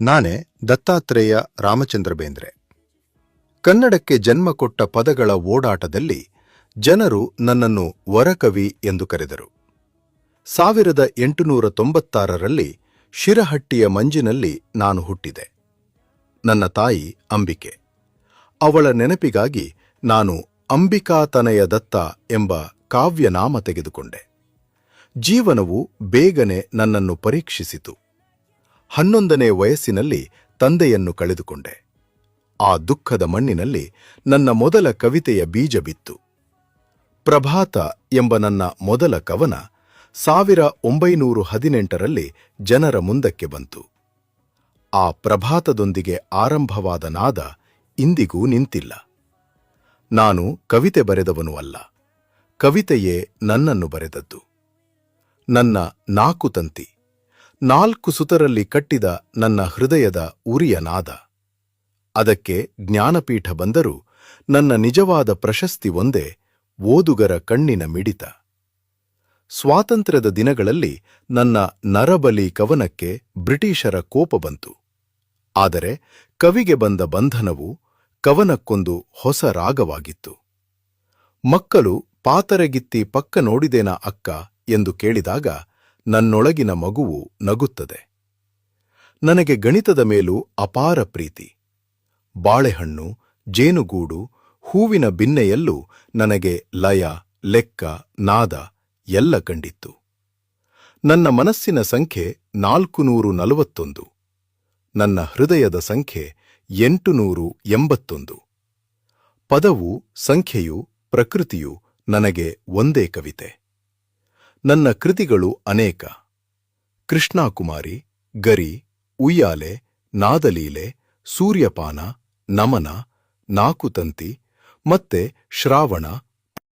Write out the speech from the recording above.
ನಾನೇ ದತ್ತಾತ್ರೇಯ ರಾಮಚಂದ್ರ ಬೇಂದ್ರೆ. ಕನ್ನಡಕ್ಕೆ ಜನ್ಮ ಕೊಟ್ಟ ಪದಗಳ ಓಡಾಟದಲ್ಲಿ ಜನರು ನನ್ನನ್ನು ವರಕವಿ ಎಂದು ಕರೆದರು. 1896ರಲ್ಲಿ ಶಿರಹಟ್ಟಿಯ ಮಂಜಿನಲ್ಲಿ ನಾನು ಹುಟ್ಟಿದೆ. ನನ್ನ ತಾಯಿ ಅಂಬಿಕೆ. ಅವಳ ನೆನಪಿಗಾಗಿ ನಾನು ಅಂಬಿಕಾತನಯ ದತ್ತ ಎಂಬ ಕಾವ್ಯನಾಮ ತೆಗೆದುಕೊಂಡೆ. ಜೀವನವು ಬೇಗನೆ ನನ್ನನ್ನು ಪರೀಕ್ಷಿಸಿತು. 11ನೇ ವಯಸ್ಸಿನಲ್ಲಿ ತಂದೆಯನ್ನು ಕಳೆದುಕೊಂಡೆ. ಆ ದುಃಖದ ಮಣ್ಣಿನಲ್ಲಿ ನನ್ನ ಮೊದಲ ಕವಿತೆಯ ಬೀಜ ಬಿತ್ತು. ಪ್ರಭಾತ ಎಂಬ ನನ್ನ ಮೊದಲ ಕವನ 1918ರಲ್ಲಿ ಜನರ ಮುಂದಕ್ಕೆ ಬಂತು. ಆ ಪ್ರಭಾತದೊಂದಿಗೆ ಆರಂಭವಾದ ನಾದ ಇಂದಿಗೂ ನಿಂತಿಲ್ಲ. ನಾನು ಕವಿತೆ ಬರೆದವನು ಅಲ್ಲ, ಕವಿತೆಯೇ ನನ್ನನ್ನು ಬರೆದದ್ದು. ನನ್ನ 4 ತಂತಿ, 4 ಸುತರಲ್ಲಿ ಕಟ್ಟಿದ ನನ್ನ ಹೃದಯದ ಉರಿಯ ನಾದ. ಅದಕ್ಕೆ ಜ್ಞಾನಪೀಠ ಬಂದರೂ ನನ್ನ ನಿಜವಾದ ಪ್ರಶಸ್ತಿ ಒಂದೇ: ಓದುಗರ ಕಣ್ಣಿನ ಮಿಡಿತ. ಸ್ವಾತಂತ್ರ್ಯದ ದಿನಗಳಲ್ಲಿ ನನ್ನ ನರಬಲಿ ಕವನಕ್ಕೆ ಬ್ರಿಟಿಷರ ಕೋಪ ಬಂತು. ಆದರೆ ಕವಿಗೆ ಬಂದ ಬಂಧನವು ಕವನಕ್ಕೊಂದು ಹೊಸ ರಾಗವಾಗಿತ್ತು. ಮಕ್ಕಳು ಪಾತರಗಿತ್ತಿ ಪಕ್ಕ ನೋಡಿದೇನಾ ಅಕ್ಕ ಎಂದು ಕೇಳಿದಾಗ ನನ್ನೊಳಗಿನ ಮಗುವು ನಗುತ್ತದೆ. ನನಗೆ ಗಣಿತದ ಮೇಲೂ ಅಪಾರ ಪ್ರೀತಿ. ಬಾಳೆಹಣ್ಣು, ಜೇನುಗೂಡು, ಹೂವಿನ ಬಿನ್ನೆಯಲ್ಲೂ ನನಗೆ ಲಯ, ಲೆಕ್ಕ, ನಾದ ಎಲ್ಲ ಕಂಡಿತ್ತು. ನನ್ನ ಮನಸ್ಸಿನ ಸಂಖ್ಯೆ 441, ನನ್ನ ಹೃದಯದ ಸಂಖ್ಯೆ 881. ಪದವು, ಸಂಖ್ಯೆಯು, ಪ್ರಕೃತಿಯು ನನಗೆ ಒಂದೇ ಕವಿತೆ. ನನ್ನ ಕೃತಿಗಳು ಅನೇಕ: ಕೃಷ್ಣಾಕುಮಾರಿ, ಗರಿ, ಉಯ್ಯಾಲೆ, ನಾದಲೀಲೆ, ಸೂರ್ಯಪಾನ, ನಮನ, 4 ತಂತಿ, ಮತ್ತೆ ಶ್ರಾವಣ,